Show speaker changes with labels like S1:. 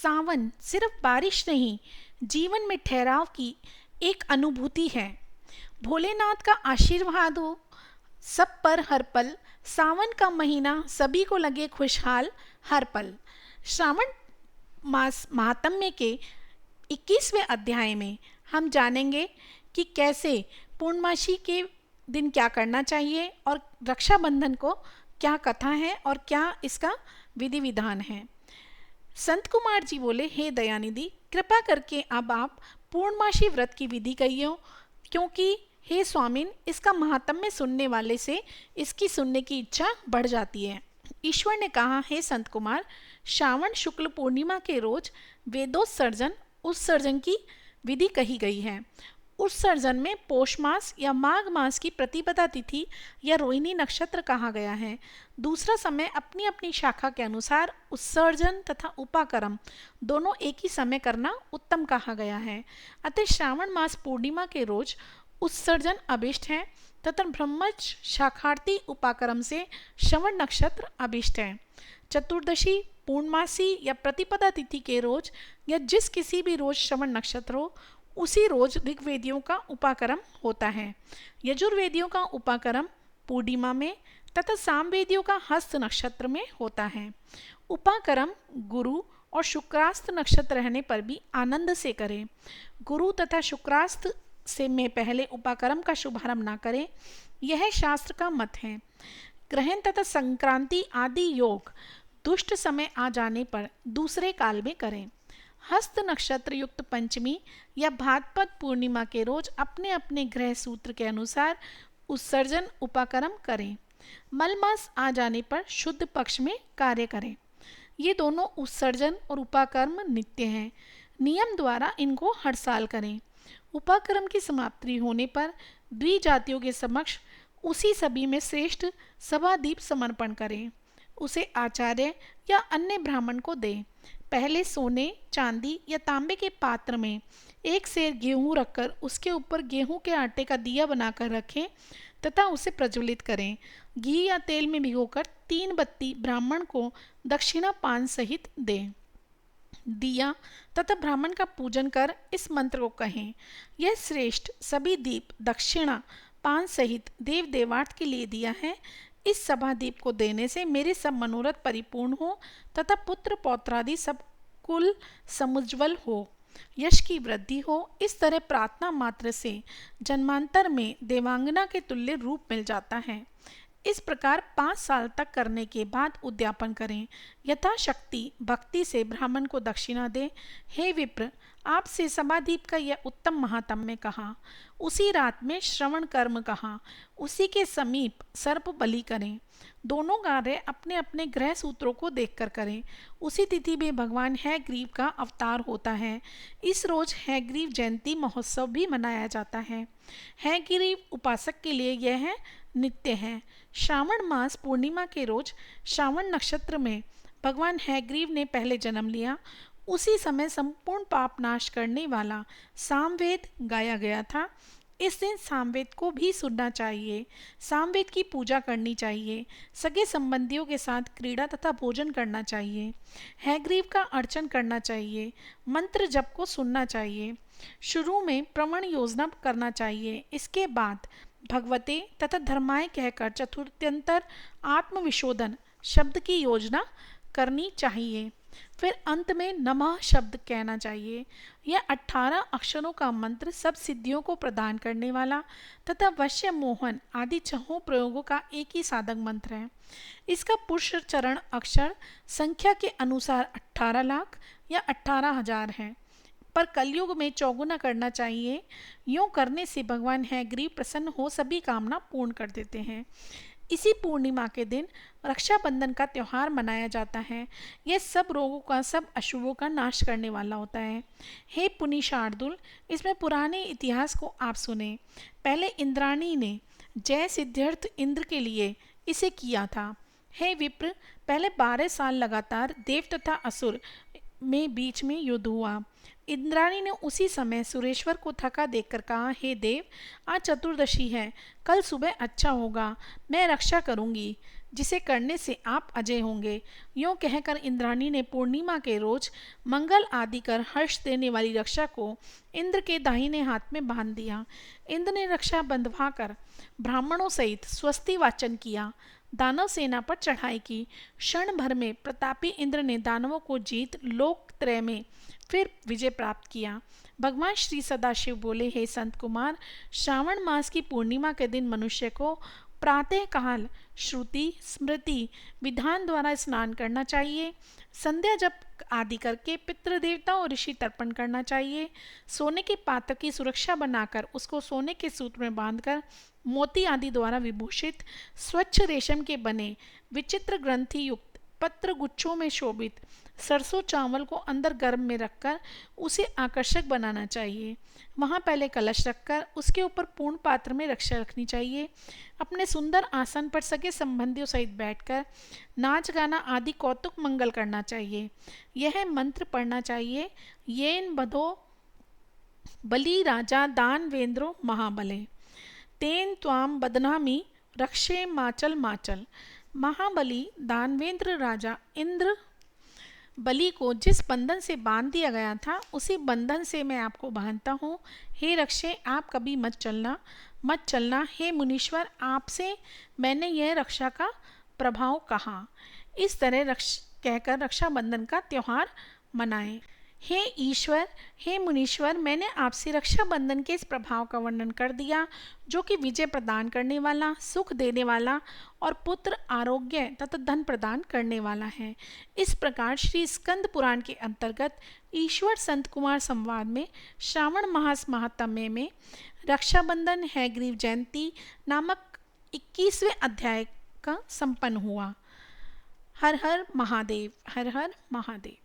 S1: सावन सिर्फ बारिश नहीं, जीवन में ठहराव की एक अनुभूति है। भोलेनाथ का आशीर्वाद हो सब पर हर पल। सावन का महीना सभी को लगे खुशहाल हर पल। श्रावण मास महात्म्य के 21वें अध्याय में हम जानेंगे कि कैसे पूर्णमासी के दिन क्या करना चाहिए और रक्षाबंधन को क्या कथा है और क्या इसका विधि विधान है। संत कुमार जी बोले, हे दयानिधि, कृपा करके अब आप पूर्णमासी व्रत की विधि कहियो, क्योंकि हे स्वामिन, इसका महात्म्य सुनने वाले से इसकी सुनने की इच्छा बढ़ जाती है। ईश्वर ने कहा, हे संत कुमार, श्रावण शुक्ल पूर्णिमा के रोज वेदोत्सर्जन उत्सर्जन की विधि कही गई है। उत्सर्जन में पौष मास या माघ मास की प्रतिपदा तिथि या रोहिणी नक्षत्र कहा गया है। दूसरा समय अपनी अपनी शाखा के अनुसार उत्सर्जन तथा उपाकर्म दोनों एक ही समय करना उत्तम कहा गया है। अतः श्रावण मास पूर्णिमा के रोज उत्सर्जन अभिष्ट है तथा ब्रह्मच शाखार्थी उपाकर्म से श्रवण नक्षत्र अभिष्ट है। चतुर्दशी, पूर्णमासी या प्रतिपदा तिथि के रोज या जिस किसी भी रोज श्रवण नक्षत्र हो, उसी रोज ऋग्वेदियों का उपाकर्म होता है। यजुर्वेदियों का उपाकर्म पूर्णिमा में तथा सामवेदियों का हस्त नक्षत्र में होता है। उपाकर्म गुरु और शुक्रास्त नक्षत्र रहने पर भी आनंद से करें। गुरु तथा शुक्रास्त से में पहले उपाकर्म का शुभारंभ ना करें, यह शास्त्र का मत है। ग्रहण तथा संक्रांति आदि योग दुष्ट समय आ जाने पर दूसरे काल में करें। हस्त नक्षत्र युक्त पंचमी या भाद्रपद पूर्णिमा के रोज अपने अपने ग्रह सूत्र के अनुसार उत्सर्जन उपाकर्म करें। मल मास आ जाने पर शुद्ध पक्ष में कार्य करें। ये दोनों उत्सर्जन और उपाकर्म नित्य हैं। नियम द्वारा इनको हर साल करें। उपाकर्म की समाप्ति होने पर द्विजातियों के समक्ष उसी सभी में श्रेष्ठ सभादीप समर्पण करें। उसे आचार्य या अन्य ब्राह्मण को दें। पहले सोने, चांदी या तांबे के पात्र में एक सेर गेहूं रखकर उसके ऊपर गेहूं के आटे का दिया बनाकर रखें तथा उसे प्रज्वलित करें। घी या तेल में भिगोकर 3 बत्ती ब्राह्मण को दक्षिणा पान सहित दें। दिया तथा ब्राह्मण का पूजन कर इस मंत्र को कहें, यह श्रेष्ठ सभी दीप दक्षिणा पान सहित देव देवार्थ के लिए दिया है। इस सभादीप को देने से मेरे सब मनोरथ परिपूर्ण हो तथा पुत्र पौत्रादि सब कुल समुज्वल हो, यश की वृद्धि हो। इस तरह प्रार्थना मात्र से जन्मांतर में देवांगना के तुल्य रूप मिल जाता है। इस प्रकार 5 साल तक करने के बाद उद्यापन करें। यथाशक्ति भक्ति से ब्राह्मण को दक्षिणा दें। हे विप्र, आपसे समादीप का यह उत्तम महात्म्य कहा। उसी रात में श्रवण कर्म कहा। उसी के समीप सर्प बलि करें। दोनों कार्य अपने अपने ग्रह सूत्रों को देखकर करें। उसी तिथि में भगवान हैग्रीव का अवतार होता है। इस रोज हैग्रीव जयंती महोत्सव भी मनाया जाता है। हैग्रीव उपासक के लिए यह नित्य है। श्रावण मास पूर्णिमा के रोज श्रावण नक्षत्र में भगवान हैग्रीव ने पहले जन्म लिया। उसी समय संपूर्ण पाप नाश करने वाला सामवेद गाया गया था। इस दिन सामवेद को भी सुनना चाहिए। सामवेद की पूजा करनी चाहिए। सगे संबंधियों के साथ क्रीड़ा तथा भोजन करना चाहिए। हैग्रीव का अर्चन करना चाहिए। मंत्र जप को सुनना चाहिए। शुरू में प्रवण योजना करना चाहिए। इसके बाद भगवते तथा धर्माय कहकर चतुर्थ्यंतर आत्मविशोधन शब्द की योजना करनी चाहिए। फिर अंत में नमः शब्द कहना चाहिए। यह 18 अक्षरों का मंत्र सब सिद्धियों को प्रदान करने वाला तथा वश्य मोहन आदि 6 प्रयोगों का एक ही साधक मंत्र है। इसका पुरुष चरण अक्षर संख्या के अनुसार 18 लाख या 18,000 है, पर कलयुग में चौगुना करना चाहिए। यूँ करने से भगवान हैग्रीव प्रसन्न हो सभी कामना पूर्ण कर देते हैं। इसी पूर्णिमा के दिन रक्षाबंधन का त्यौहार मनाया जाता है। यह सब रोगों का, सब अशुभों का नाश करने वाला होता है। हे पुनि शार्दुल, इसमें पुराने इतिहास को आप सुने। पहले इंद्राणी ने जय सिद्धार्थ इंद्र के लिए इसे किया था। हे विप्र, पहले 12 साल लगातार देव तथा असुर में बीच में युद्ध हुआ। इंद्राणी ने उसी समय सुरेश्वर को थका देखकर कहा, हे देव, आज चतुर्दशी है, कल सुबह अच्छा होगा, मैं रक्षा करूंगी। जिसे करने से आप अजय होंगे। यूँ कहकर इंद्राणी ने पूर्णिमा के रोज मंगल आदि कर हर्ष देने वाली रक्षा को इंद्र के दाहिने हाथ में बांध दिया। इंद्र ने रक्षा बंधवा कर ब्राह्मणों सहित स्वस्ति वाचन किया, दानव सेना पर चढ़ाई की। क्षण भर में प्रतापी इंद्र ने दानवों को जीत लोक त्रय में फिर विजय प्राप्त किया। भगवान श्री सदाशिव बोले, हे संत कुमार, श्रावण मास की पूर्णिमा के दिन मनुष्य को प्रातः काल श्रुति स्मृति विधान द्वारा स्नान करना चाहिए। संध्या जप आदि करके पितृदेवता और ऋषि तर्पण करना चाहिए। सोने के पात्र की सुरक्षा बनाकर उसको सोने के सूत्र में बांधकर मोती आदि द्वारा विभूषित स्वच्छ रेशम के बने विचित्र ग्रंथि युक्त पत्र गुच्छों में शोभित सरसों चावल को अंदर गर्भ में रखकर उसे आकर्षक बनाना चाहिए। वहाँ पहले कलश रखकर उसके ऊपर पूर्ण पात्र में रक्षा रखनी चाहिए। अपने सुंदर आसन पर सगे संबंधियों सहित बैठकर नाच गाना आदि कौतुक मंगल करना चाहिए। यह मंत्र पढ़ना चाहिए, येन बधो बलि राजा दानवेंद्रो महाबले, तेन त्वाम बदनामी रक्षे माचल माचल। महाबली दानवेंद्र राजा इंद्र बलि को जिस बंधन से बांध दिया गया था उसी बंधन से मैं आपको बांधता हूँ। हे रक्षे, आप कभी मत चलना। हे मुनीश्वर, आपसे मैंने यह रक्षा का प्रभाव कहा। इस तरह कहकर रक्षाबंधन का त्योहार मनाएं। हे ईश्वर, हे मुनीश्वर, मैंने आपसे रक्षाबंधन के इस प्रभाव का वर्णन कर दिया जो कि विजय प्रदान करने वाला, सुख देने वाला और पुत्र, आरोग्य तथा धन प्रदान करने वाला है। इस प्रकार श्री स्कंद पुराण के अंतर्गत ईश्वर संत कुमार संवाद में श्रावण मास महात्म्य में रक्षाबंधन हैग्रीव जयंती नामक 21वें अध्याय का संपन्न हुआ। हर हर महादेव, हर हर महादेव।